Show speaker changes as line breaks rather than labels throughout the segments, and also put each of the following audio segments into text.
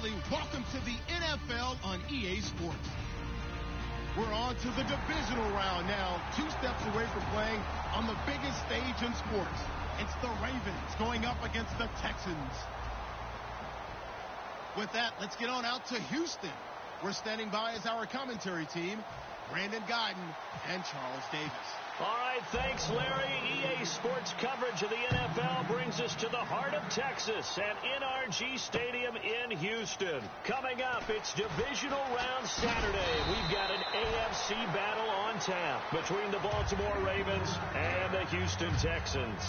family, welcome to the NFL on EA Sports. We're on to the divisional round now, 2 steps away from playing on the biggest stage in sports. It's the Ravens going up against the Texans. With that, let's get on out to Houston. We're standing by as our commentary team, Brandon Guyton and Charles Davis.
All right, thanks, Larry. EA Sports coverage of the NFL brings us to the heart of Texas at NRG Stadium in Houston. Coming up, it's divisional round Saturday. We've got an AFC battle on tap between the Baltimore Ravens and the Houston Texans.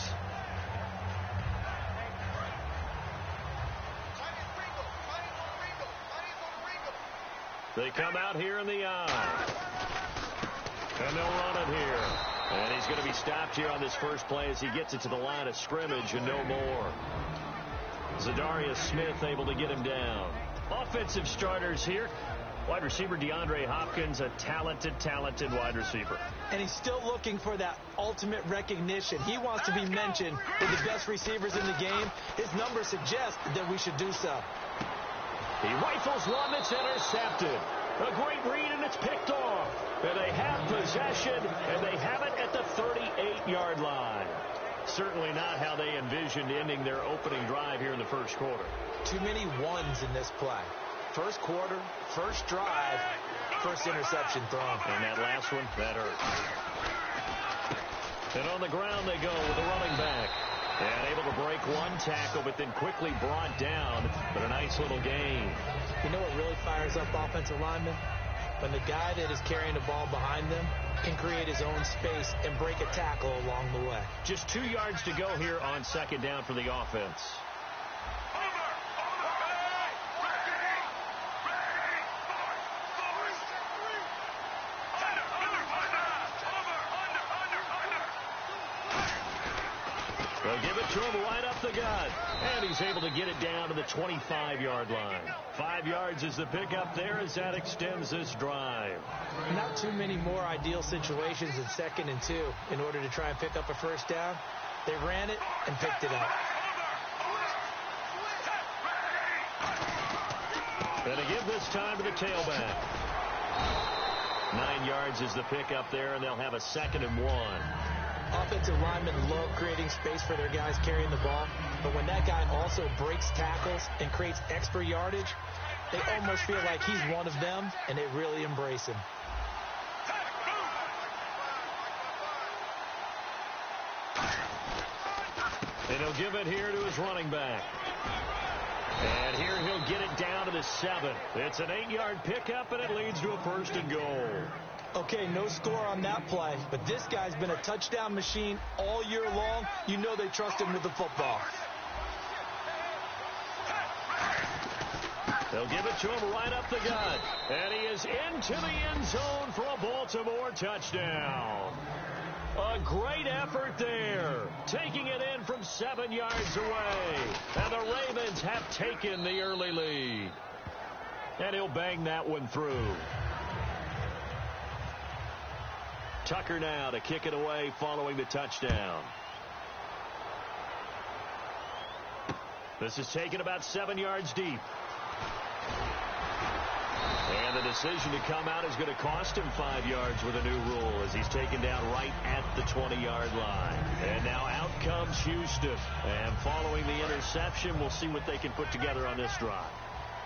They come out here in the eye. And they'll run it here. And he's going to be stopped here on this first play as he gets it to the line of scrimmage and no more. Zadarius Smith able to get him down. Offensive starters here. Wide receiver DeAndre Hopkins, a talented wide receiver.
And he's still looking for that ultimate recognition. He wants to be mentioned with the best receivers in the game. His numbers suggest that we should do so.
He rifles one that's intercepted. A great read, and it's picked off. And they have possession, and they have it at the 38-yard line. Certainly not how they envisioned ending their opening drive here in the first quarter.
Too many ones in this play. First quarter, first drive, first interception thrown.
And that last one, that hurt. And on the ground they go with the running back. And able to break one tackle, but then quickly brought down. But a nice little gain.
You know what really fires up offensive linemen? When the guy that is carrying the ball behind them can create his own space and break a tackle along the way.
Just 2 yards to go here on second down for the offense. They'll give it to him right up the gut. And he's able to get it down to the 25-yard line. 5 yards is the pickup there as that extends this drive.
Not too many more ideal situations in 2nd and 2 in order to try and pick up a first down. They ran it and picked it up.
And to give this time to the tailback. 9 yards is the pickup there, and they'll have a 2nd and 1.
Offensive linemen love creating space for their guys carrying the ball, but when that guy also breaks tackles and creates extra yardage, they almost feel like he's one of them, and they really embrace him.
And he'll give it here to his running back. And here he'll get it down to the 7. It's an 8-yard pickup, and it leads to a 1st and goal.
Okay, no score on that play, but this guy's been a touchdown machine all year long. You know they trust him with the football.
They'll give it to him right up the gut. And he is into the end zone for a Baltimore touchdown. A great effort there. Taking it in from 7 yards away. And the Ravens have taken the early lead. And he'll bang that one through. Tucker now to kick it away following the touchdown. This is taken about 7 yards deep. And the decision to come out is going to cost him 5 yards with a new rule as he's taken down right at the 20-yard line. And now out comes Houston. And following the interception, we'll see what they can put together on this drive.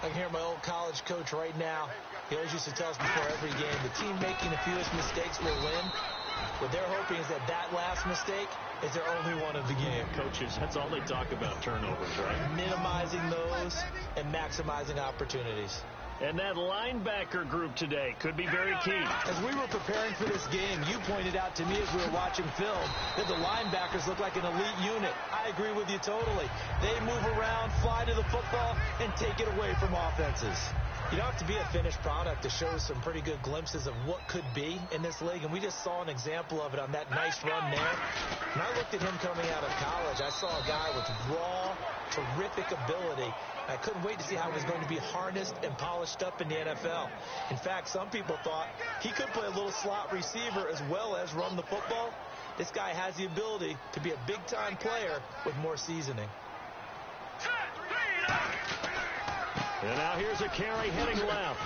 I can hear my old college coach right now. He always used to tell us before every game, the team making the fewest mistakes will win. What they're hoping is that that last mistake is their only one of the game.
Coaches, that's all they talk about, turnovers, right?
Minimizing those and maximizing opportunities.
And that linebacker group today could be very key.
As we were preparing for this game, you pointed out to me as we were watching film that the linebackers look like an elite unit. I agree with you totally. They move around, fly to the football, and take it away from offenses. You don't have to be a finished product to show some pretty good glimpses of what could be in this league, and we just saw an example of it on that nice run there. When I looked at him coming out of college, I saw a guy with raw, terrific ability. I couldn't wait to see how he was going to be harnessed and polished up in the NFL. In fact, some people thought he could play a little slot receiver as well as run the football. This guy has the ability to be a big-time player with more seasoning.
And now here's a carry heading left.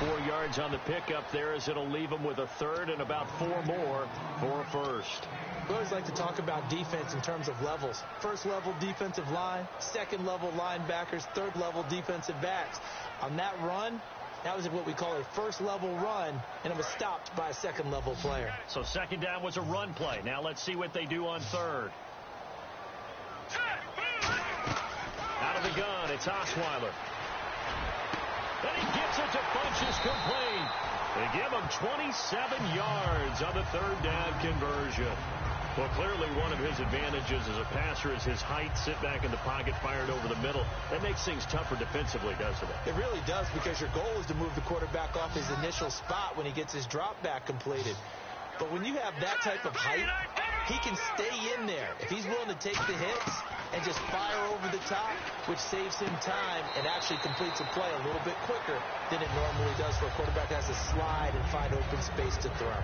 4 yards on the pickup there as it'll leave them with a third and about 4 more for a first.
We always like to talk about defense in terms of levels. First level defensive line, second level linebackers, third level defensive backs. On that run, that was what we call a first level run, and it was stopped by a second level player.
So second down was a run play. Now let's see what they do on third. Out of the gun, it's Osweiler. And he gets it to Funchess complete. They give him 27 yards on the third down conversion. Well, clearly one of his advantages as a passer is his height. Sit back in the pocket, fired over the middle. That makes things tougher defensively, doesn't it?
It really does, because your goal is to move the quarterback off his initial spot when he gets his drop back completed. But when you have that type of height, he can stay in there. If he's willing to take the hits and just fire over the top, which saves him time and actually completes a play a little bit quicker than it normally does for a quarterback that has to slide and find open space to throw.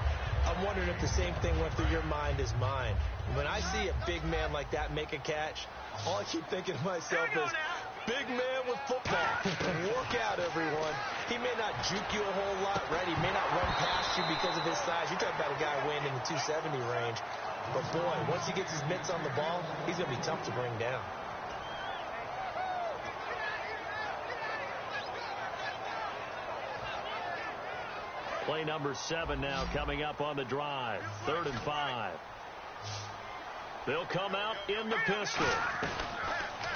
I'm wondering if the same thing went through your mind as mine. When I see a big man like that make a catch, all I keep thinking to myself is, big man with football. Work out, everyone. He may not juke you a whole lot, right? He may not run past you because of his size. You're talking about a guy weighing in the 270 range. But, boy, once he gets his mitts on the ball, he's going to be tough to bring down.
Play number 7 now coming up on the drive. 3rd and 5. They'll come out in the pistol.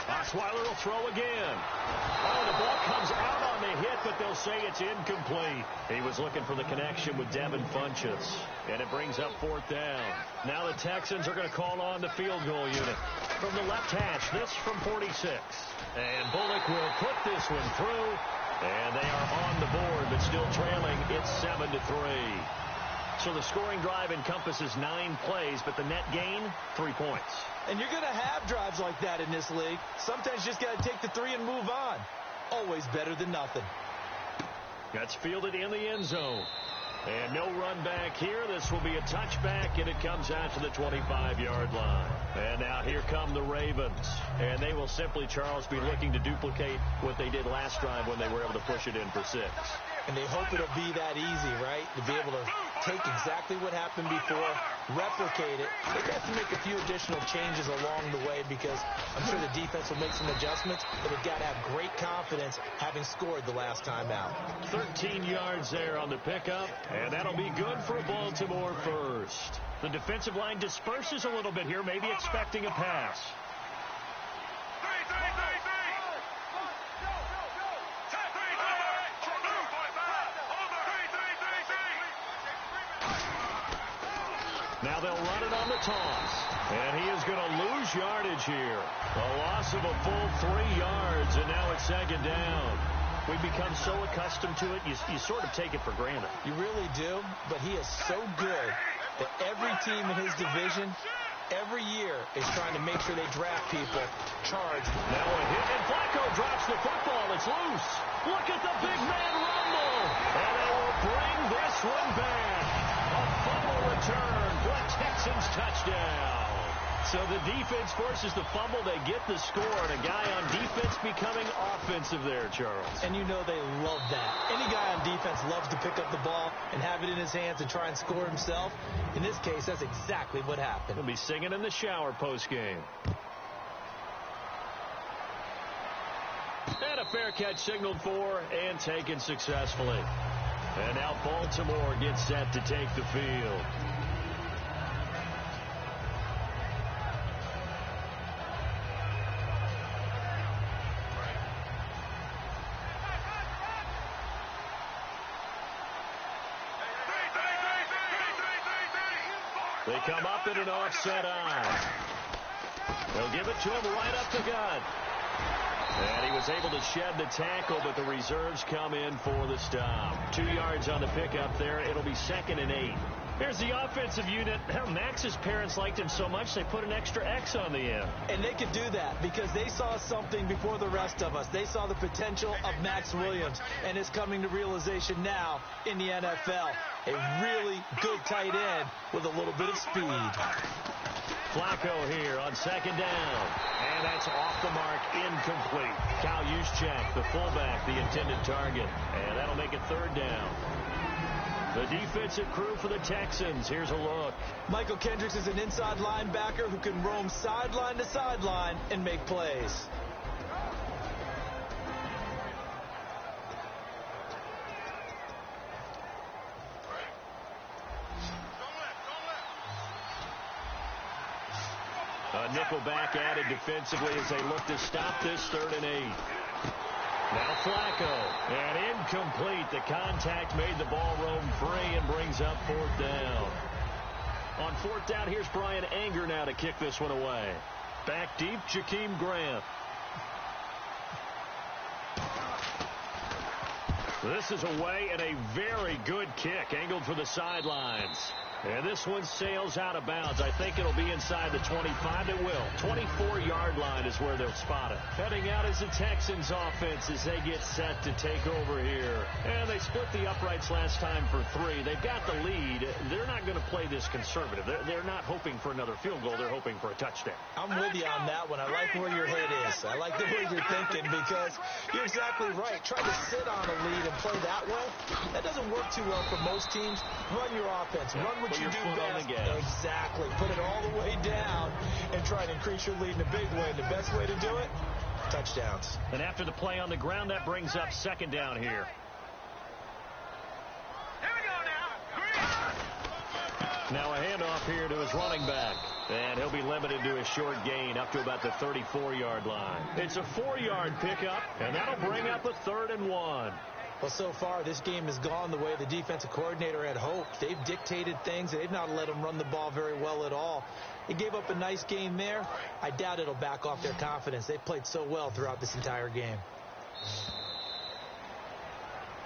Osweiler will throw again. Oh, the ball comes out on the hit, but they'll say it's incomplete. He was looking for the connection with Devin Funchess, and it brings up 4th down. Now the Texans are going to call on the field goal unit. From the left hash, this from 46. And Bullock will put this one through, and they are on the board, but still trailing. It's 7-3. So the scoring drive encompasses 9 plays, but the net gain, 3 points.
And you're going to have drives like that in this league. Sometimes you just got to take the 3 and move on. Always better than nothing.
That's fielded in the end zone. And no run back here. This will be a touchback, and it comes out to the 25-yard line. And now here come the Ravens. And they will simply, Charles, be looking to duplicate what they did last drive when they were able to push it in for 6.
And they hope it'll be that easy, right? To be able to take exactly what happened before, replicate it. They have to make a few additional changes along the way, because I'm sure the defense will make some adjustments, but they've got to have great confidence having scored the last time out. 13
yards there on the pickup, and that'll be good for Baltimore first. The defensive line disperses a little bit here, maybe expecting a pass. Now they'll run it on the toss. And he is going to lose yardage here. A loss of a full 3 yards, and now it's 2nd down. We've become so accustomed to it, you sort of take it for granted.
You really do, but he is so good that every team in his division, every year, is trying to make sure they draft people charged.
Now a hit, and Flacco drops the football. It's loose. Look at the big man rumble. And they will bring this one back. A fumble return for a Texans touchdown. So the defense forces the fumble. They get the score, and a guy on defense becoming offensive there, Charles.
And you know they love that. Any guy on defense loves to pick up the ball and have it in his hands and try and score himself. In this case, that's exactly what happened.
He'll be singing in the shower post-game. And a fair catch signaled for and taken successfully. And now Baltimore gets set to take the field. They come up in an offset eye. They'll give it to him right up the gut. And he was able to shed the tackle, but the reserves come in for the stop. 2 yards on the pickup there. It'll be 2nd and 8. Here's the offensive unit. Max's parents liked him so much they put an extra X on the end.
And they could do that because they saw something before the rest of us. They saw the potential of Max Williams, and it's coming to realization now in the NFL. A really good tight end with a little bit of speed.
Flacco here on second down. And that's off the mark, incomplete. Kyle Juszczyk, the fullback, the intended target. And that'll make it third down. The defensive crew for the Texans. Here's a look.
Michael Kendricks is an inside linebacker who can roam sideline to sideline and make plays.
A nickelback added defensively as they look to stop this 3rd and 8. Now Flacco, and incomplete. The contact made the ball roam free and brings up 4th down. On 4th down, here's Brian Anger now to kick this one away. Back deep, Jakeem Grant. This is away and a very good kick, angled for the sidelines. And this one sails out of bounds. I think it'll be inside the 25. It will. 24-yard line is where they'll spot it. Heading out is the Texans offense as they get set to take over here. And they split the uprights last time for 3. They've got the lead. They're not going to play this conservative. They're not hoping for another field goal. They're hoping for a touchdown.
I'm with you on that one. I like where your head is. I like the way you're thinking because you're exactly right. Trying to sit on a lead and play that way, that doesn't work too well for most teams. Run your offense. Run what you do best. Exactly. Put it all the way down and try to increase your lead in a big way. The best way to do it, touchdowns.
And after the play on the ground, that brings up 2nd down here. Now a handoff here to his running back. And he'll be limited to a short gain up to about the 34-yard line. It's a 4-yard pickup, and that'll bring up a 3rd and 1.
Well, so far, this game has gone the way the defensive coordinator had hoped. They've dictated things. They've not let them run the ball very well at all. They gave up a nice game there. I doubt it'll back off their confidence. They've played so well throughout this entire game.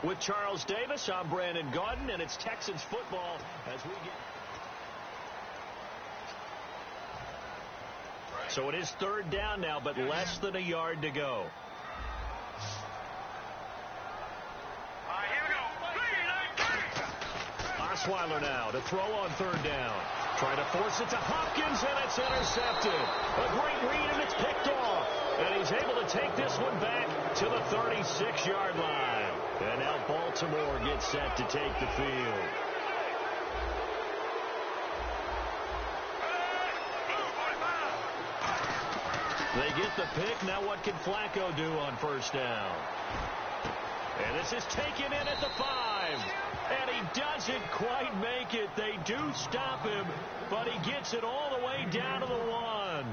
With Charles Davis, I'm Brandon Gaudin, and it's Texans football as we get... So it is 3rd down now, but less than a yard to go. Osweiler now to throw on 3rd down. Trying to force it to Hopkins, and it's intercepted. A great read, and it's picked off. And he's able to take this one back to the 36-yard line. And now Baltimore gets set to take the field. They get the pick. Now what can Flacco do on 1st down? And this is taken in at the 5. And he doesn't quite make it. They do stop him, but he gets it all the way down to the 1.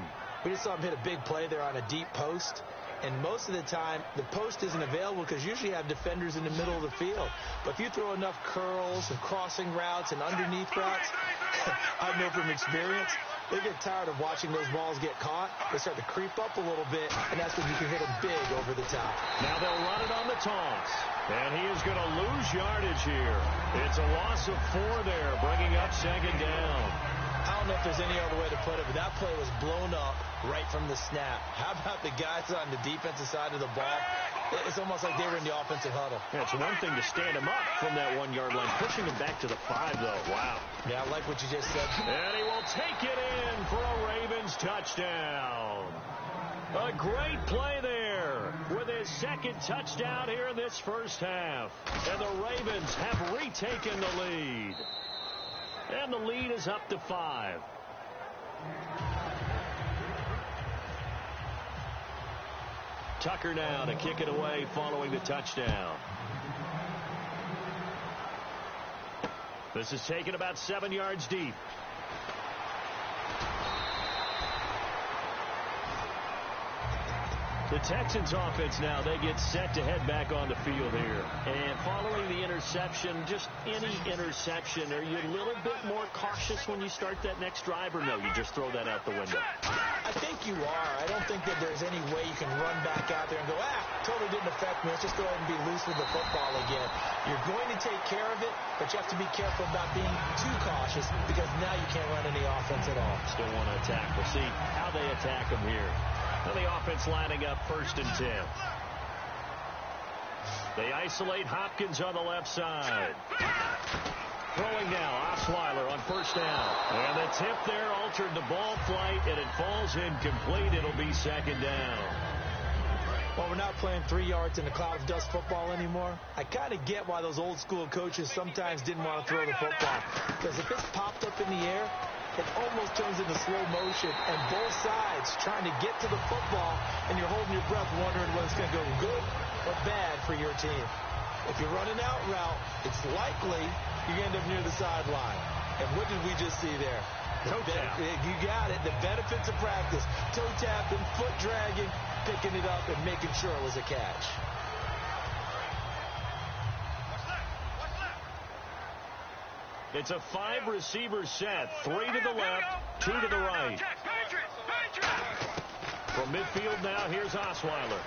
We just saw him hit a big play there on a deep post. And most of the time, the post isn't available because usually you have defenders in the middle of the field. But if you throw enough curls and crossing routes and underneath routes, I know from experience, they get tired of watching those balls get caught. They start to creep up a little bit, and that's when you can hit them big over the top.
Now they'll run it on the toss. And he is going to lose yardage here. It's a loss of 4 there, bringing up 2nd down.
I don't know if there's any other way to put it, but that play was blown up right from the snap. How about the guys on the defensive side of the ball? It's almost like they were in the offensive huddle.
Yeah, it's one thing to stand him up from that 1-yard line. Pushing him back to the 5, though. Wow.
Yeah, I like what you just said.
And he will take it in for a Ravens touchdown. A great play there with his 2nd touchdown here in this first half. And the Ravens have retaken the lead. And the lead is up to 5. Tucker now to kick it away following the touchdown. This is taken about 7 yards deep. The Texans offense now, they get set to head back on the field here. And following the interception, just any interception, are you a little bit more cautious when you start that next drive, or no, you just throw that out the window?
I think you are. I don't think that there's any way you can run back out there and go, totally didn't affect me. Let's just go ahead and be loose with the football again. You're going to take care of it, but you have to be careful about being too cautious because now you can't run any offense at all.
Still want to attack. We'll see how they attack them here. Now the offense lining up 1st and 10. They isolate Hopkins on the left side. Throwing now, Osweiler on first down. And the tip there altered the ball flight, and it falls incomplete. It'll be second down.
Well, we're not playing 3 yards in a cloud of dust football anymore. I kind of get why those old school coaches sometimes didn't want to throw the football. Because if it's popped up in the air, it almost turns into slow motion, and both sides trying to get to the football, and you're holding your breath wondering whether it's going to go good or bad for your team. If you're running out route, it's likely you're going to end up near the sideline. And what did we just see there?
Toe tap.
You got it. The benefits of practice. Toe tapping, foot dragging, picking it up, and making sure it was a catch.
It's a 5-receiver set. 3 to the left, 2 to the right. From midfield now, here's Osweiler.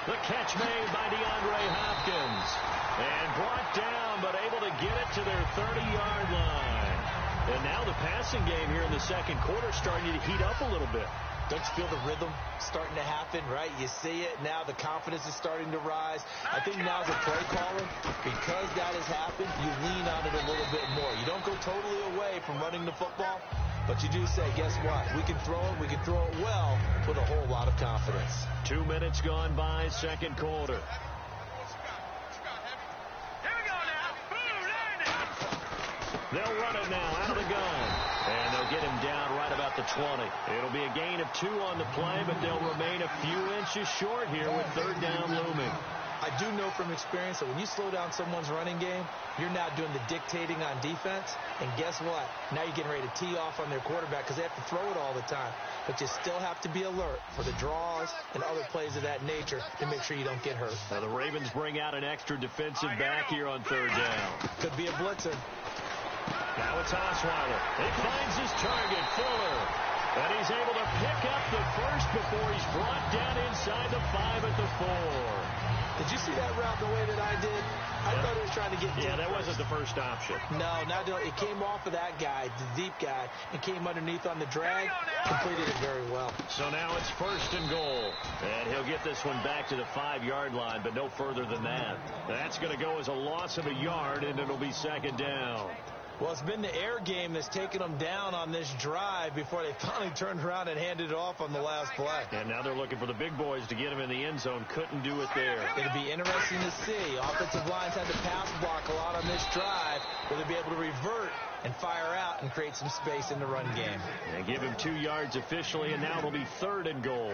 The catch made by DeAndre Hopkins. And brought down, but able to get it to their 30-yard line. And now the passing game here in the second quarter starting to heat up a little bit.
Don't you feel the rhythm starting to happen, right? You see it now. The confidence is starting to rise. I think now as a play caller, because that has happened, you lean on it a little bit more. You don't go totally away from running the football, but you do say, guess what? We can throw it. We can throw it well with a whole lot of confidence.
2 minutes gone by, second quarter. They'll run it now out of the gun. And they'll get him down right about the 20. It'll be a gain of 2 on the play, but they'll remain a few inches short here with third down looming.
I do know from experience that when you slow down someone's running game, you're now doing the dictating on defense. And guess what? Now you're getting ready to tee off on their quarterback because they have to throw it all the time. But you still have to be alert for the draws and other plays of that nature to make sure you don't get hurt.
Now the Ravens bring out an extra defensive back here on third down.
Could be a blitzer.
Now it's Osweiler. He finds his target, Fuller. And he's able to pick up the first before he's brought down inside the 5 at the 4.
Did you see that route the way that I did? I thought he was trying to get deep.
Yeah, that wasn't the first option.
No, it came off of that guy, the deep guy, and came underneath on the drag. Completed it very well.
So now it's first and goal. And he'll get this one back to the 5-yard line, but no further than that. That's going to go as a loss of a yard, and it'll be second down.
Well, it's been the air game that's taken them down on this drive before they finally turned around and handed it off on the last play.
And now they're looking for the big boys to get him in the end zone. Couldn't do it there.
It'll be interesting to see. Offensive lines had to pass block a lot on this drive. Will they be able to revert and fire out and create some space in the run game?
And give him 2 yards officially, and now it'll be third and goal.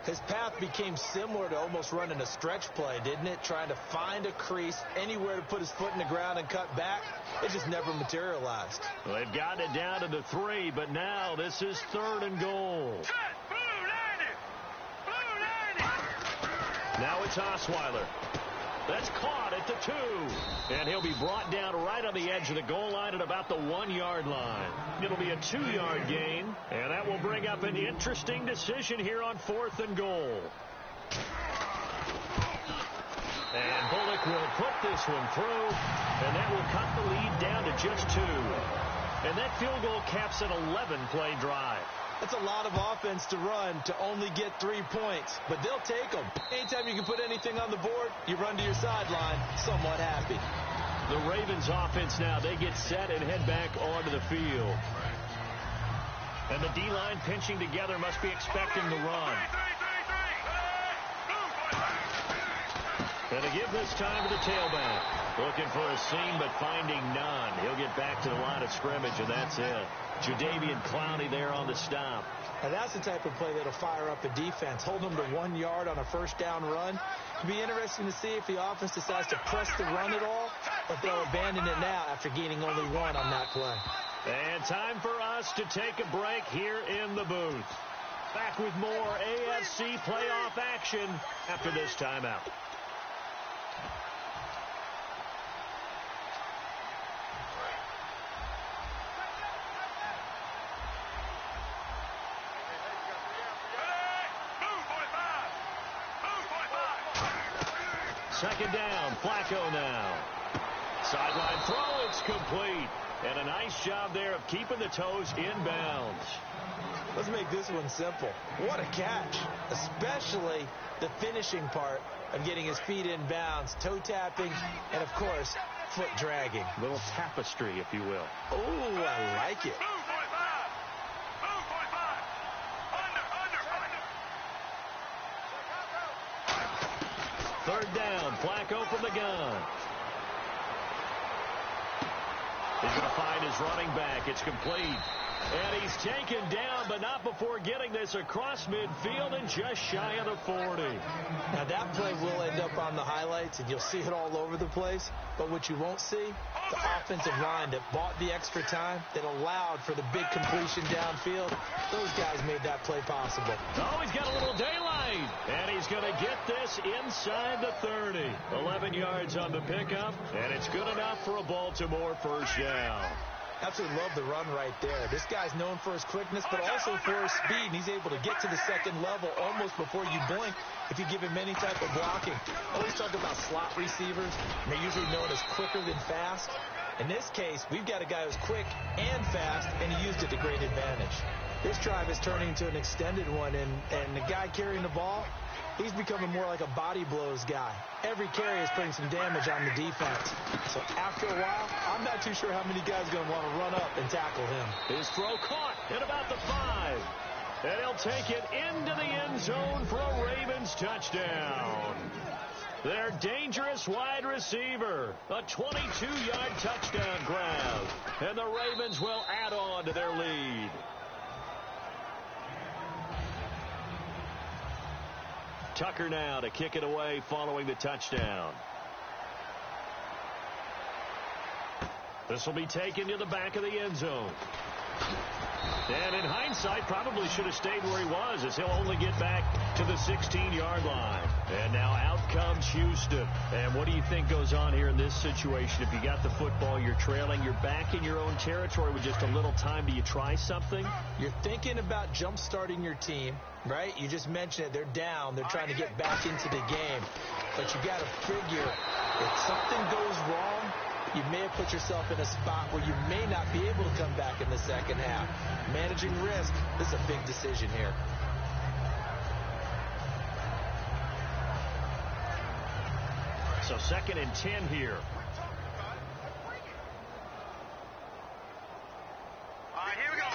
His path became similar to almost running a stretch play, didn't it? Trying to find a crease, anywhere to put his foot in the ground and cut back. It just never materialized.
Well, they've gotten it down to the 3, but now this is third and goal. Now it's Osweiler. That's caught at the 2. And he'll be brought down right on the edge of the goal line at about the 1-yard line. It'll be a 2-yard gain, and that will bring up an interesting decision here on fourth and goal. And Bullock will put this one through, and that will cut the lead down to just 2. And that field goal caps an 11-play drive.
That's a lot of offense to run to only get 3 points, but they'll take them. Anytime you can put anything on the board, you run to your sideline somewhat happy.
The Ravens offense now, they get set and head back onto the field. And the D-line pinching together must be expecting the run. And to give this time to the tailback. Looking for a seam, but finding none. He'll get back to the line of scrimmage, and that's it. Jadeveon Clowney there on the stop.
And that's the type of play that'll fire up a defense. Hold them to 1 yard on a first down run. It'll be interesting to see if the offense decides to press the run at all, or if they'll abandon it now after gaining only 1 on that play.
And time for us to take a break here in the booth. Back with more AFC playoff action after this timeout. Second down, Flacco now. Sideline throw, it's complete. And a nice job there of keeping the toes inbounds.
Let's make this one simple. What a catch, especially the finishing part of getting his feet in bounds, toe tapping, and of course, foot dragging.
A little tapestry, if you will.
Oh, I like it.
Third down, Flacco from the gun. He's going to find his running back. It's complete. And he's taken down, but not before getting this across midfield and just shy of the 40.
Now, that play will end up on the highlights, and you'll see it all over the place. But what you won't see, the offensive line that bought the extra time, that allowed for the big completion downfield, those guys made that play possible.
Oh, he's got a little daylight. And he's going to get this inside the 30. 11 yards on the pickup, and it's good enough for a Baltimore first down.
Absolutely love the run right there. This guy's known for his quickness, but also for his speed, and he's able to get to the second level almost before you blink if you give him any type of blocking. Always talk about slot receivers, and they're usually known as quicker than fast. In this case, we've got a guy who's quick and fast, and he used it to great advantage. This drive is turning into an extended one, and the guy carrying the ball, he's becoming more like a body blows guy. Every carry is putting some damage on the defense. So after a while, I'm not too sure how many guys are going to want to run up and tackle him.
His throw caught at about the 5. And he'll take it into the end zone for a Ravens touchdown. Their dangerous wide receiver. A 22-yard touchdown grab. And the Ravens will add on to their lead. Tucker now to kick it away following the touchdown. This will be taken to the back of the end zone. And in hindsight, probably should have stayed where he was, as he'll only get back to the 16-yard line. And now out comes Houston. And what do you think goes on here in this situation? If you got the football, you're trailing, you're back in your own territory with just a little time. Do you try something?
You're thinking about jump-starting your team, right? You just mentioned it. They're down. They're trying to get back into the game. But you got to figure, if something goes wrong, you may have put yourself in a spot where you may not be able to come back in the second half. Managing risk, this is a big decision here.
So 2nd and 10 here.
All right, here we go.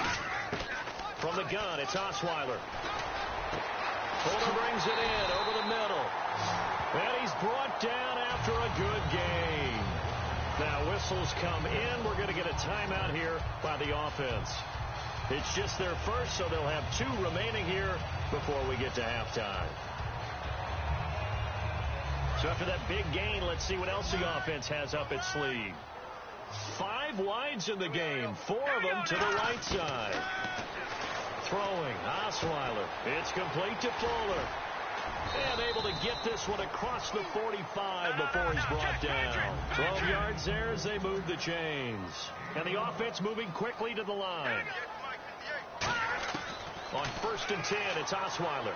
From the gun, it's Osweiler. Fuller brings it in over the middle. And he's brought down after a good game. Now whistles come in. We're going to get a timeout here by the offense. It's just their first, so they'll have 2 remaining here before we get to halftime. So after that big gain, let's see what else the offense has up its sleeve. 5 wides in the game, 4 of them to the right side. Throwing, Osweiler. It's complete to Fuller. And able to get this one across the 45 before he's brought down. 12 yards there as they move the chains. And the offense moving quickly to the line. On 1st and 10, it's Osweiler.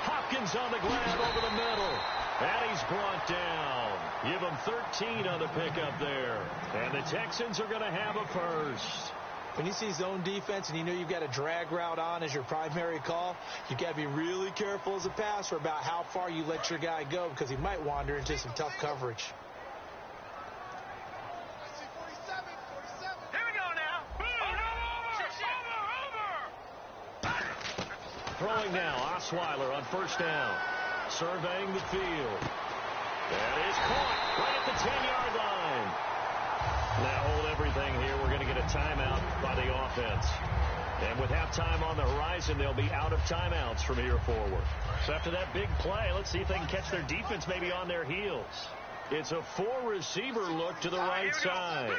Hopkins on the grab over the middle. And he's brought down. Give him 13 on the pickup there. And the Texans are going to have a first.
When you see zone defense and you know you've got a drag route on as your primary call, you've got to be really careful as a passer about how far you let your guy go, because he might wander into some tough coverage.
Here we go now. Over.
Throwing now, Osweiler on 1st down. Surveying the field. That is caught right at the 10-yard line. Now hold everything here. We're going to get a timeout by the offense. And with halftime on the horizon, they'll be out of timeouts from here forward. So after that big play, let's see if they can catch their defense maybe on their heels. It's a 4-receiver look to the right side.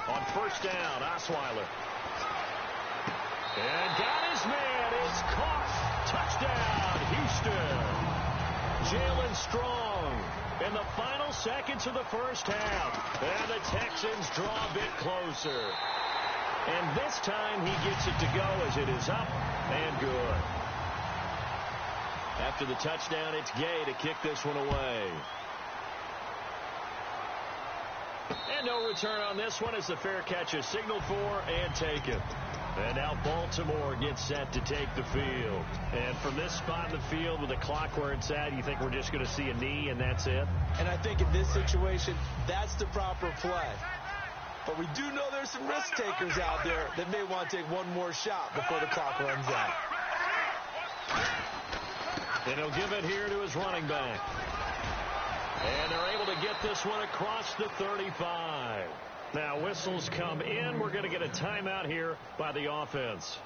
On 1st down, Osweiler. And got his man. It's caught. Touchdown, Houston. Jalen Strong in the final seconds of the first half. And the Texans draw a bit closer. And this time he gets it to go as it is up and good. After the touchdown, it's Gay to kick this one away. And no return on this one as the fair catch is signaled for and taken. And now Baltimore gets set to take the field. And from this spot in the field with the clock where it's at, you think we're just going to see a knee and that's it?
And I think in this situation, that's the proper play. But we do know there's some risk takers out there that may want to take one more shot before the clock runs out.
And he'll give it here to his running back. And they're able to get this one across the 35. Now whistles come in. We're going to get a timeout here by the offense.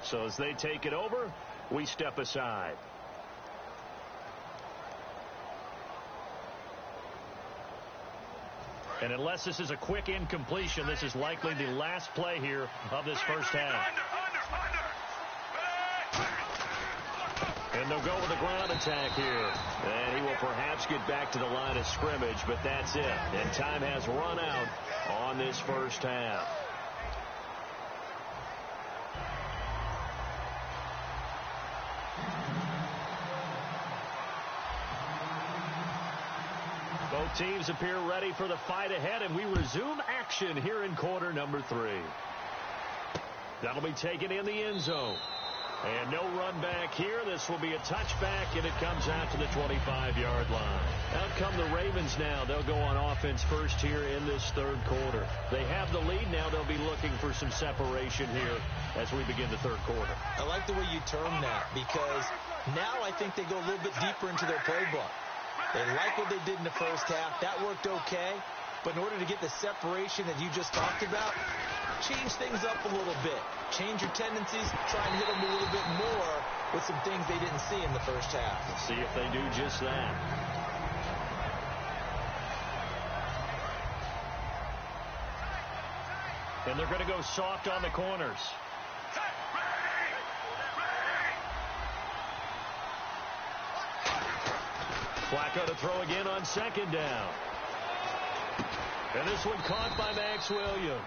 So as they take it over, we step aside. And unless this is a quick incompletion, this is likely the last play here of this first half. And they'll go with a ground attack here. And he will perhaps get back to the line of scrimmage, but that's it. And time has run out on this first half. Both teams appear ready for the fight ahead, and we resume action here in quarter number 3. That'll be taken in the end zone. And no run back here. This will be a touchback, and it comes out to the 25-yard line. Out come the Ravens now. They'll go on offense first here in this third quarter. They have the lead. Now they'll be looking for some separation here as we begin the third quarter.
I like the way you term that, because now I think they go a little bit deeper into their playbook. They like what they did in the first half. That worked okay. But in order to get the separation that you just talked about, change things up a little bit. Change your tendencies. Try and hit them a little bit more with some things they didn't see in the first half.
See if they do just that. And they're going to go soft on the corners. Flacco to throw again on second down. And this one caught by Max Williams.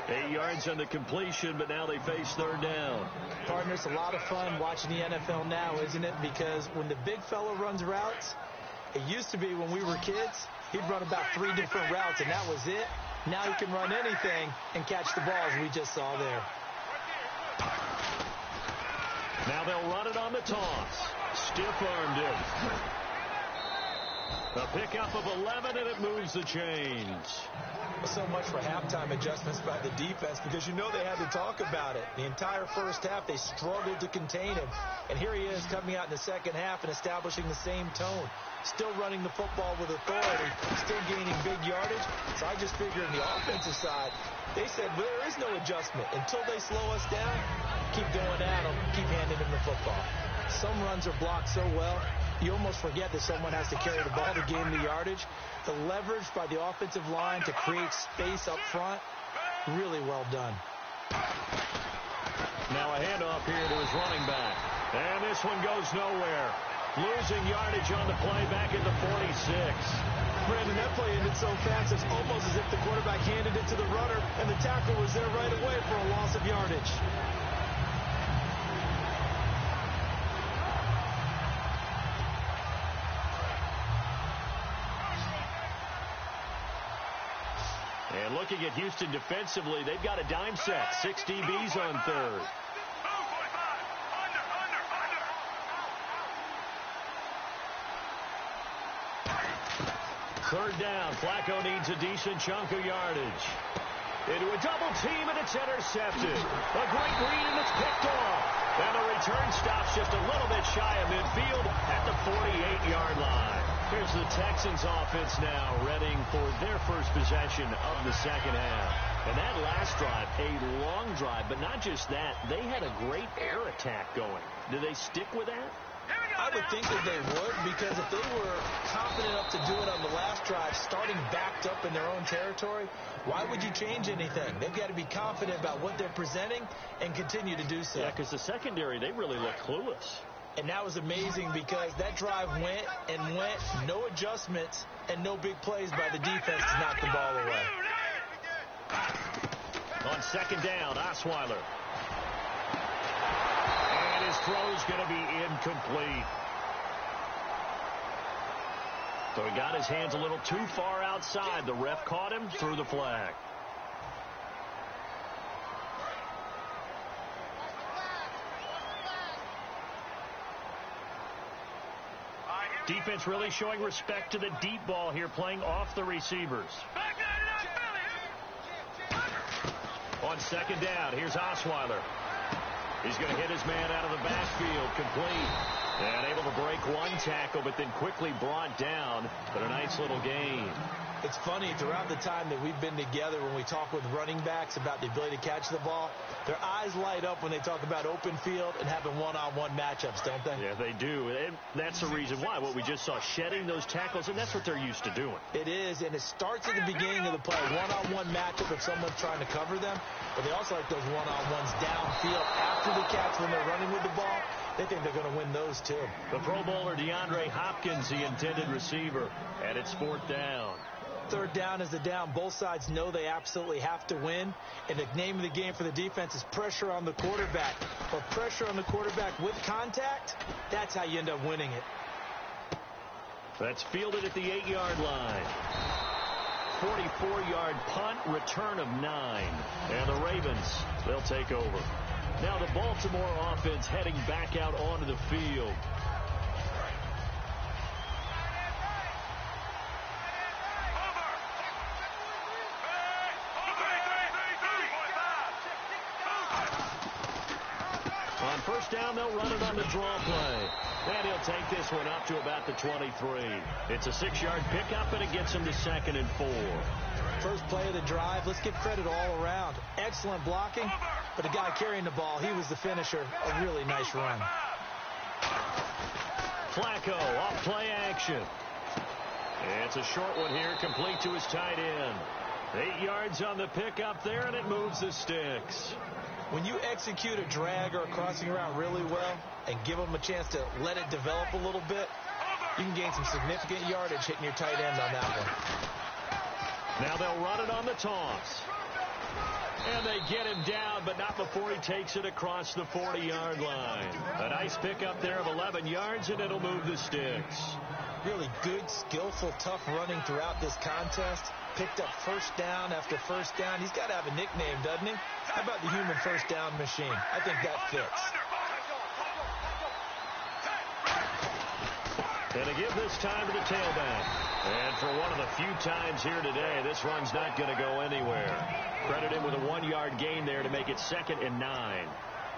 8 yards on the completion, but now they face third down.
Partner, it's a lot of fun watching the NFL now, isn't it? Because when the big fella runs routes, it used to be when we were kids, he'd run about 3 different routes, and that was it. Now he can run anything and catch the balls we just saw there.
Now they'll run it on the toss. Stiff-armed it. A pickup of 11, and it moves the chains.
So much for halftime adjustments by the defense, because you know they had to talk about it. The entire first half, they struggled to contain him. And here he is coming out in the second half and establishing the same tone. Still running the football with authority, still gaining big yardage. So I just figure on the offensive side, they said there is no adjustment. Until they slow us down, keep going at them, keep handing them the football. Some runs are blocked so well, you almost forget that someone has to carry the ball to gain the yardage. The leverage by the offensive line to create space up front, really well done.
Now a handoff here to his running back. And this one goes nowhere. Losing yardage on the play back at the 46.
Brandon, that play ended so fast, it's almost as if the quarterback handed it to the runner, and the tackle was there right away for a loss of yardage.
And looking at Houston defensively, they've got a dime set. 6 DBs on third. Third down. Flacco needs a decent chunk of yardage. Into a double team, and it's intercepted. A great read, and it's picked off. And the return stops just a little bit shy of midfield at the 48-yard line. Here's the Texans offense now, readying for their first possession of the second half. And that last drive, a long drive, but not just that. They had a great air attack going. Do they stick with that?
I would think that they would, because if they were confident enough to do it on the last drive, starting backed up in their own territory, why would you change anything? They've got to be confident about what they're presenting and continue to do so.
Yeah, because the secondary, they really look clueless.
And that was amazing, because that drive went and went, no adjustments, and no big plays by the defense to knock the ball away.
On second down, Osweiler. And his throw's going to be incomplete. So he got his hands a little too far outside. The ref caught him, threw the flag. Defense really showing respect to the deep ball here, playing off the receivers. On second down, here's Osweiler. He's going to hit his man out of the backfield, complete. And able to break one tackle, but then quickly brought down. But a nice little gain.
It's funny, throughout the time that we've been together, when we talk with running backs about the ability to catch the ball, their eyes light up when they talk about open field and having one-on-one matchups, don't they?
Yeah, they do. And that's the reason why. What we just saw, shedding those tackles, and that's what they're used to doing.
It is, and it starts at the beginning of the play. One-on-one matchup if someone's trying to cover them, but they also like those one-on-ones downfield after the catch when they're running with the ball. They think they're going to win those, too.
The Pro Bowler DeAndre Hopkins, the intended receiver, and it's fourth down.
Third down is the down. Both sides know they absolutely have to win. And the name of the game for the defense is pressure on the quarterback. But pressure on the quarterback with contact, that's how you end up winning it.
That's fielded at the 8-yard line. 44-yard punt, return of 9. And the Ravens, they'll take over. Now the Baltimore offense heading back out onto the field. On first down, they'll run it on the draw play. And he'll take this one up to about the 23. It's a 6-yard pickup, and it gets him to 2nd and 4.
First play of the drive, let's give credit all around. Excellent blocking, but the guy carrying the ball, he was the finisher. A really nice run.
Flacco off play action. It's a short one here, complete to his tight end. 8 yards on the pickup there, and it moves the sticks.
When you execute a drag or a crossing route really well and give them a chance to let it develop a little bit, you can gain some significant yardage hitting your tight end on that one.
Now they'll run it on the toss. And they get him down, but not before he takes it across the 40-yard line. A nice pickup there of 11 yards, and it'll move the sticks.
Really good, skillful, tough running throughout this contest. Picked up first down after first down. He's got to have a nickname, doesn't he? How about the human first down machine? I think that fits.
And to give this time to the tailback. And for one of the few times here today, this run's not going to go anywhere. Credit him with a 1-yard gain there to make it 2nd and 9.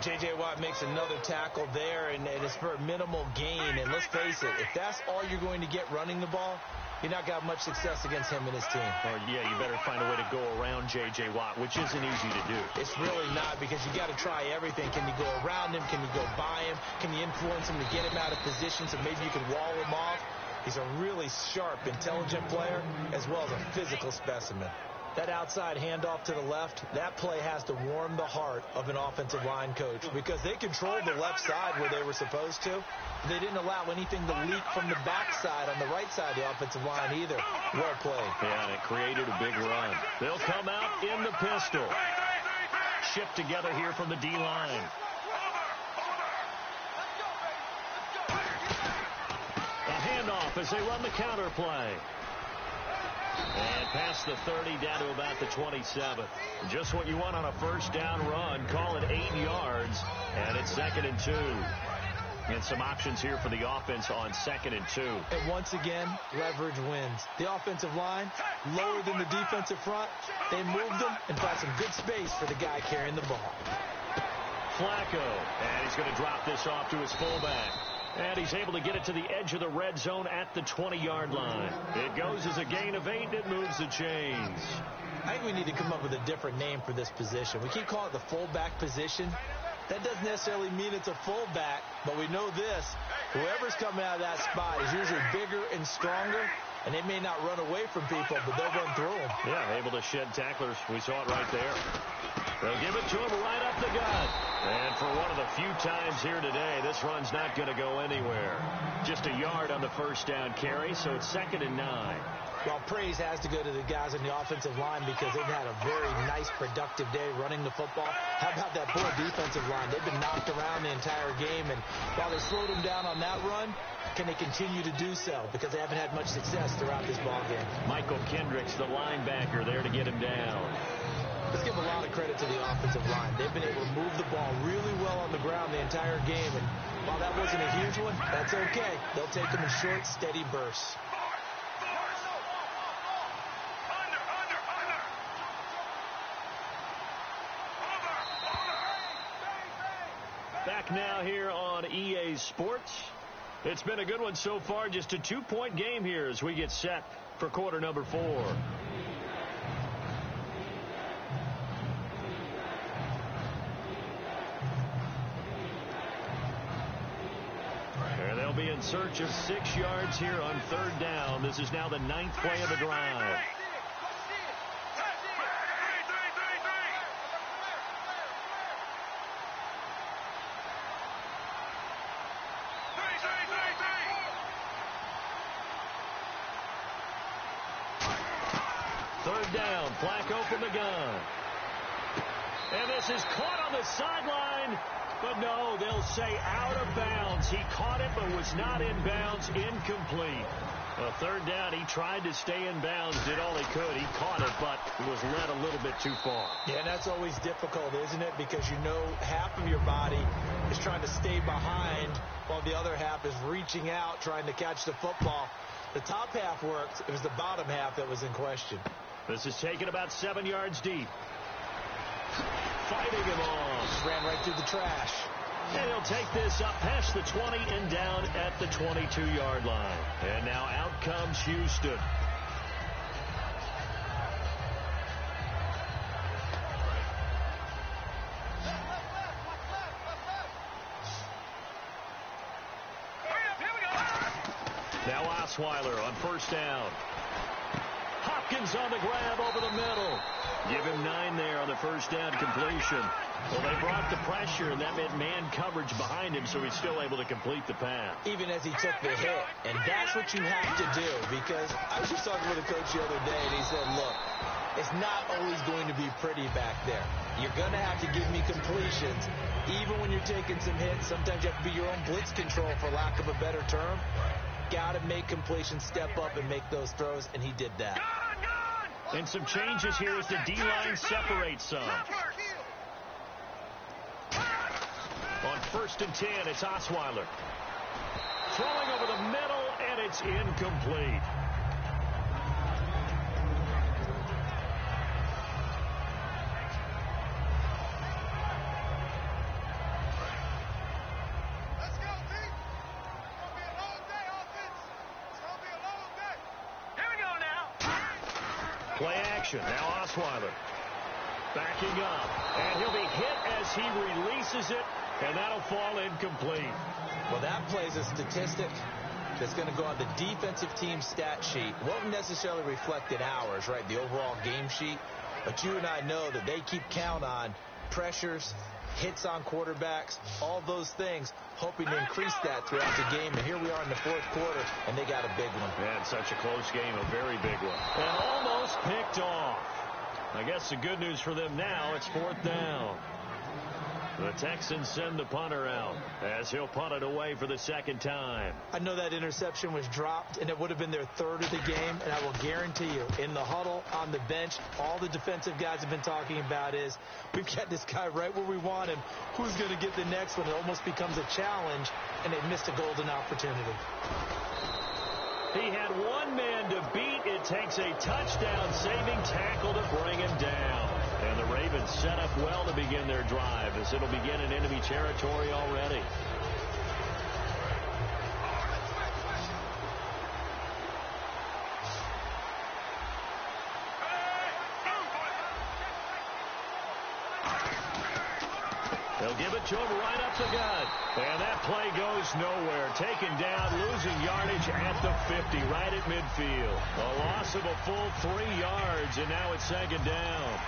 J.J. Watt makes another tackle there, and it's for a minimal gain. And let's face it, if that's all you're going to get running the ball, you're not got much success against him and his team.
Oh, yeah, you better find a way to go around J.J. Watt, which isn't easy to do.
It's really not, because you got to try everything. Can you go around him? Can you go by him? Can you influence him to get him out of position so maybe you can wall him off? He's a really sharp, intelligent player, as well as a physical specimen. That outside handoff to the left, that play has to warm the heart of an offensive line coach, because they controlled the left side where they were supposed to. They didn't allow anything to leak from the backside on the right side of the offensive line either. Well played.
Yeah, and it created a big run. They'll come out in the pistol. Shipped together here from the D-line. A handoff as they run the counter play. And past the 30 down to about the 27. Just what you want on a first down run. Call it 8 yards. And it's 2nd and 2. And some options here for the offense on 2nd and 2.
And once again, leverage wins. The offensive line, lower than the defensive front. They moved them and found some good space for the guy carrying the ball.
Flacco. And he's going to drop this off to his fullback. And he's able to get it to the edge of the red zone at the 20-yard line. It goes as a gain of 8, and it moves the chains.
I think we need to come up with a different name for this position. We keep calling it the fullback position. That doesn't necessarily mean it's a fullback, but we know this. Whoever's coming out of that spot is usually bigger and stronger, and they may not run away from people, but they'll run through them.
Yeah, able to shed tacklers. We saw it right there. They'll give it to him right up the gut. And for one of the few times here today, this run's not going to go anywhere. Just a yard on the first down carry, so it's 2nd and 9.
Well, praise has to go to the guys on the offensive line, because they've had a very nice, productive day running the football. How about that poor defensive line? They've been knocked around the entire game, and while they slowed them down on that run, can they continue to do so? Because they haven't had much success throughout this ball game.
Michael Kendricks, the linebacker, there to get him down.
Let's give a lot of credit to the offensive line. They've been able to move the ball really well on the ground the entire game, and While that wasn't a huge one, that's okay. They'll take them in short, steady bursts.
Back now here on EA Sports. It's been a good one so far. Just a 2-point game here as we get set for quarter number 4. And they'll be in search of 6 yards here on 3rd down. This is now the 9th play of the drive. Third down, Flacco from the gun. And this is caught on the sideline. But no, they'll say out of bounds. He caught it but was not in bounds. Incomplete. Well, 3rd down, he tried to stay in bounds, did all he could. He caught it, but it was led a little bit too far.
Yeah, and that's always difficult, isn't it? Because you know half of your body is trying to stay behind while the other half is reaching out, trying to catch the football. The top half worked. It was the bottom half that was in question.
This is taken about 7 yards deep. Fighting him off.
Just ran right through the trash.
And he'll take this up past the 20 and down at the 22-yard line. And now out comes Houston. Now Osweiler on 1st down. Hopkins on the grab over the middle. Give him 9 there on the 1st down completion. Well, they brought the pressure, and that meant man coverage behind him, so he's still able to complete the pass.
Even as he took the hit. And that's what you have to do, because I was just talking with a coach the other day, and he said, look, it's not always going to be pretty back there. You're going to have to give me completions. Even when you're taking some hits, sometimes you have to be your own blitz control, for lack of a better term. Got to make completions, step up, and make those throws, and he did that.
And some changes here as the D-line separates some. On 1st and 10, it's Osweiler. Throwing over the middle, and it's incomplete.
Let's go, team. It's going to be a long day, offense. It's going to be a long day. Here we go now.
Play action. Now Osweiler. Backing up. And he'll be hit as he releases it. And that'll fall incomplete.
Well, that plays a statistic that's going to go on the defensive team stat sheet. Won't necessarily reflect in ours, right, the overall game sheet. But you and I know that they keep count on pressures, hits on quarterbacks, all those things, hoping to increase that throughout the game. And here we are in the 4th quarter, and they got a big one.
And such a close game, a very big one. And almost picked off. I guess the good news for them now, it's 4th down. The Texans send the punter out as he'll punt it away for the 2nd time.
I know that interception was dropped, and it would have been their 3rd of the game, and I will guarantee you, in the huddle, on the bench, all the defensive guys have been talking about is, we've got this guy right where we want him. Who's going to get the next one? It almost becomes a challenge, and they missed a golden opportunity.
He had one man to beat. It takes a touchdown-saving tackle to bring him down. And the Ravens set up well to begin their drive as it'll begin in enemy territory already. They'll give it to him right up the gut. And that play goes nowhere. Taken down, losing yardage at the 50, right at midfield. A loss of a full 3 yards, and now it's 2nd down.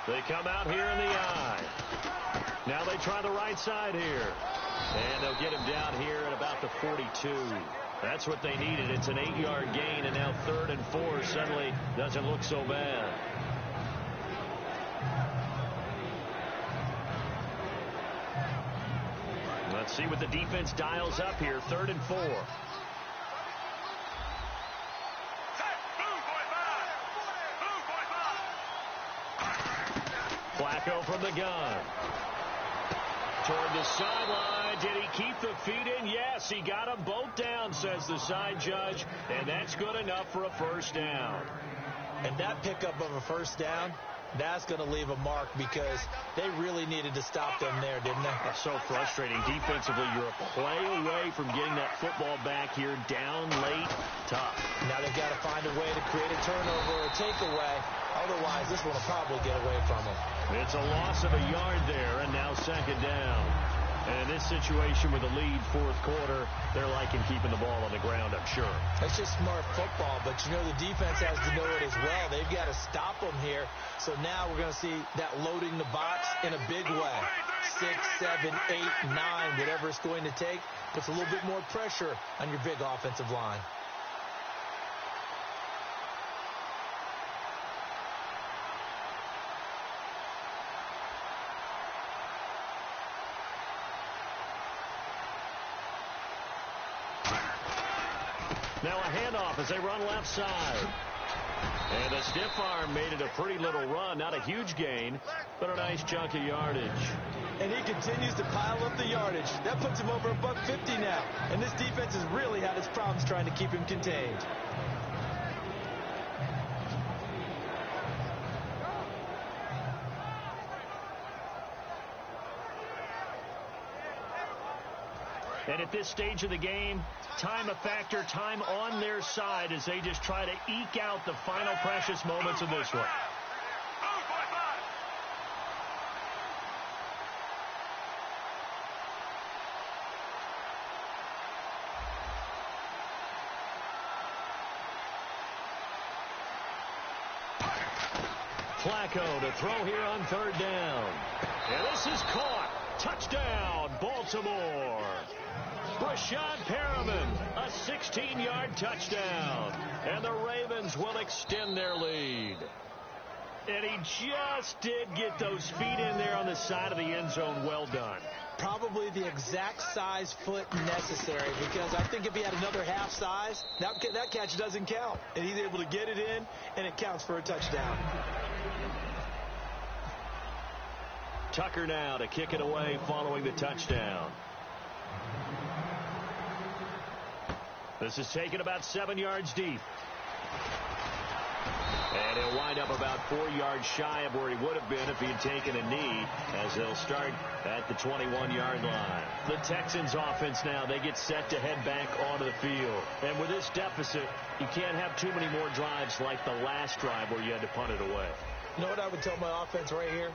They come out here in the I. Now they try the right side here. And they'll get him down here at about the 42. That's what they needed. It's an 8-yard gain, and now 3rd and 4 suddenly doesn't look so bad. Let's see what the defense dials up here. 3rd and 4. Flacco from the gun. Toward the sideline. Did he keep the feet in? Yes, he got them both down, says the side judge. And that's good enough for a first down.
And that pickup of a first down, that's going to leave a mark because they really needed to stop them there, didn't they?
That's so frustrating. Defensively, you're a play away from getting that football back here. Down late, tough.
Now they've got to find a way to create a turnover or a takeaway. Otherwise, this one will probably get away from them.
It's a loss of a yard there, and now second down. And in this situation with the lead fourth quarter, they're liking keeping the ball on the ground, I'm sure.
That's just smart football, but you know the defense has to know it as well. They've got to stop them here. So now we're going to see that loading the box in a big way. 6, 7, 8, 9, whatever it's going to take, puts a little bit more pressure on your big offensive line.
Now a handoff as they run left side. And a stiff arm made it a pretty little run. Not a huge gain, but a nice chunk of yardage.
And he continues to pile up the yardage. That puts him over $150 now. And this defense has really had its problems trying to keep him contained.
And at this stage of the game, time a factor, time on their side as they just try to eke out the final precious moments of this one. Flacco to throw here on third down. And this is caught. Touchdown, Baltimore. Brashad Perriman, a 16-yard touchdown. And the Ravens will extend their lead. And he just did get those feet in there on the side of the end zone. Well done.
Probably the exact size foot necessary, because I think if he had another half size, that catch doesn't count. And he's able to get it in, and it counts for a touchdown.
Tucker now to kick it away following the touchdown. This is taken about 7 yards deep. And he'll wind up about 4 yards shy of where he would have been if he had taken a knee, as they'll start at the 21-yard line. The Texans offense now, they get set to head back onto the field. And with this deficit, you can't have too many more drives like the last drive where you had to punt it away.
You know what I would tell my offense right here?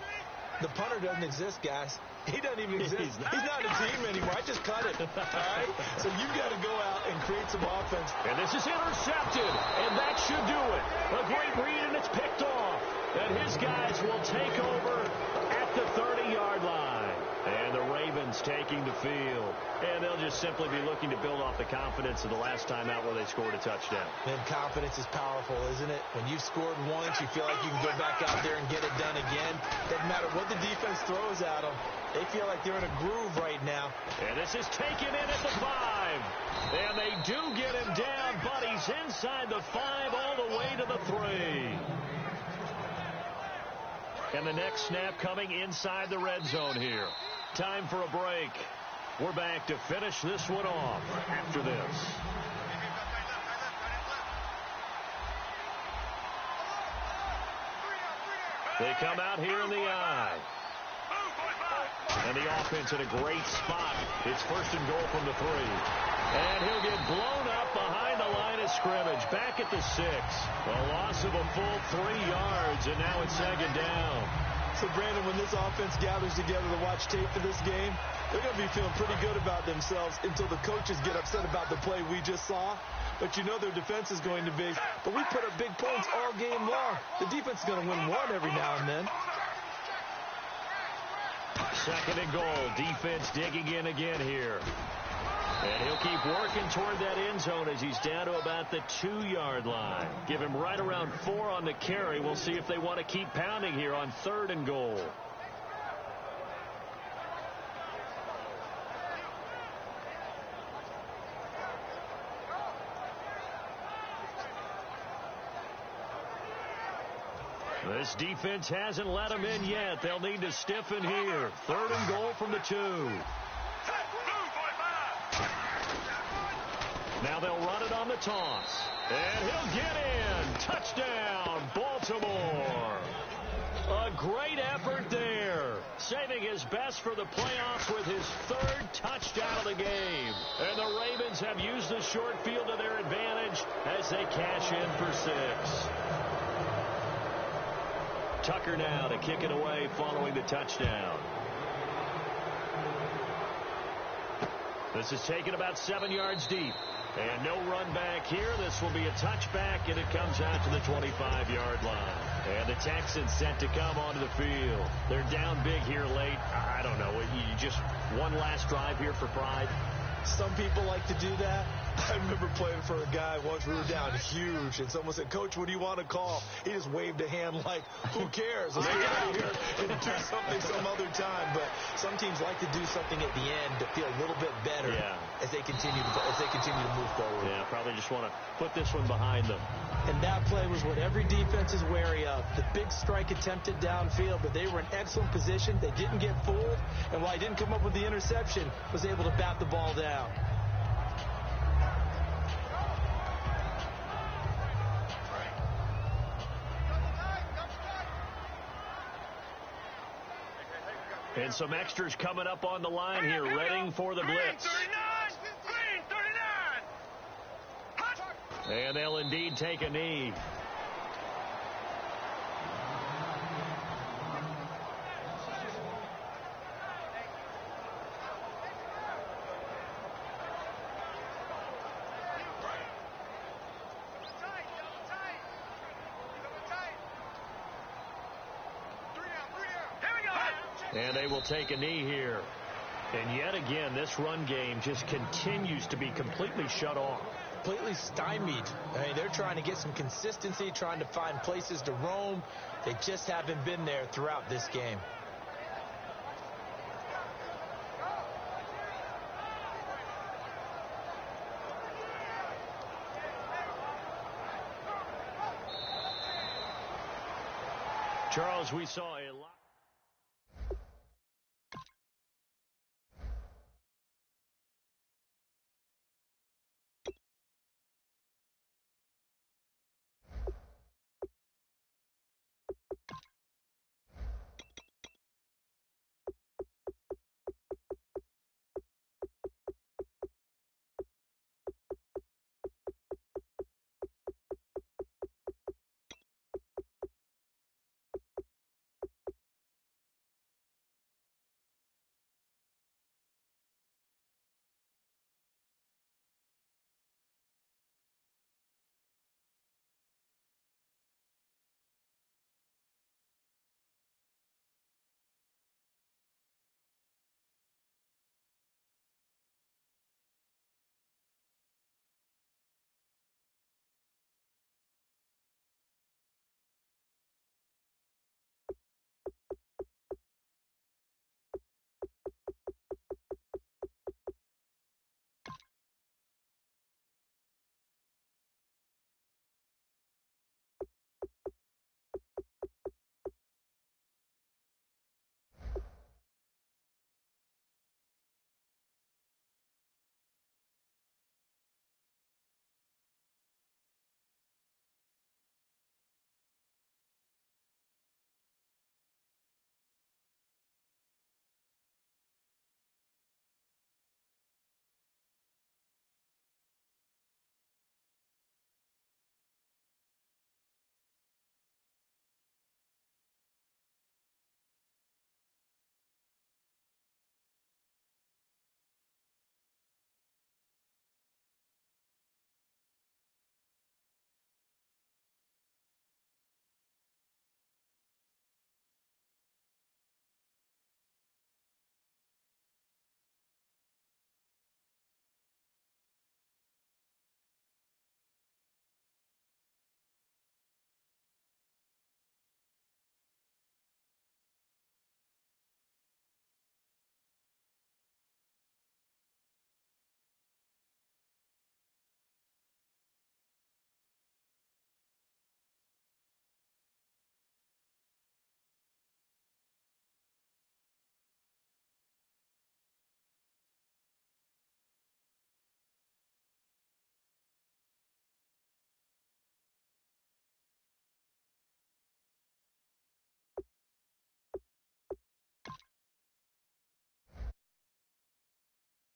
The punter doesn't exist, guys. He doesn't even exist. He's not a team anymore. I just cut it. All right? So you've got to go out and create some offense.
And this is intercepted. And that should do it. A great read, and it's picked off. And his guys will take over at the 30-yard line. And the Ravens taking the field. And they'll just simply be looking to build off the confidence of the last time out where they scored a touchdown.
And confidence is powerful, isn't it? When you've scored once, you feel like you can go back out there and get it done again. Doesn't matter what the defense throws at them. They feel like they're in a groove right now.
And this is taken in at the 5. And they do get him down, but he's inside the 5 all the way to the 3. And the next snap coming inside the red zone here. Time for a break. We're back to finish this one off after this. They come out here in the eye. And the offense in a great spot. It's first and goal from the 3. And he'll get blown up behind the line of scrimmage. Back at the 6. A loss of a full 3 yards, and now it's second down.
So, Brandon, when this offense gathers together to watch tape for this game, they're going to be feeling pretty good about themselves until the coaches get upset about the play we just saw. But you know their defense is going to be. But we put up big points all game long. The defense is going to win one every now and then.
Second and goal. Defense digging in again here. And he'll keep working toward that end zone as he's down to about the 2-yard line. Give him right around 4 on the carry. We'll see if they want to keep pounding here on third and goal. This defense hasn't let them in yet. They'll need to stiffen here. 3rd and goal from the 2. Now they'll run it on the toss. And he'll get in. Touchdown, Baltimore. A great effort there. Saving his best for the playoffs with his 3rd touchdown of the game. And the Ravens have used the short field to their advantage as they cash in for 6. Tucker now to kick it away following the touchdown. This is taken about 7 yards deep. And no run back here. This will be a touchback, and it comes out to the 25-yard line. And the Texans set to come onto the field. They're down big here late. I don't know. You just one last drive here for pride.
Some people like to do that. I remember playing for a guy once. We were down huge, and someone said, "Coach, what do you want to call?" He just waved a hand like, "Who cares? Let's get out of here and do something some other time." But some teams like to do something at the end to feel a little bit better as they continue to move forward.
Yeah, probably just want to put this one behind them.
And that play was what every defense is wary of. The big strike attempted downfield, but they were in excellent position. They didn't get fooled, and while he didn't come up with the interception, was able to bat the ball down.
And some extras coming up on the line here, ready for the blitz.
Green 39.
And they'll indeed take a knee. And they will take a knee here. And yet again, this run game just continues to be completely shut off.
Completely stymied. I mean, they're trying to get some consistency, trying to find places to roam. They just haven't been there throughout this game.
Charles, we saw a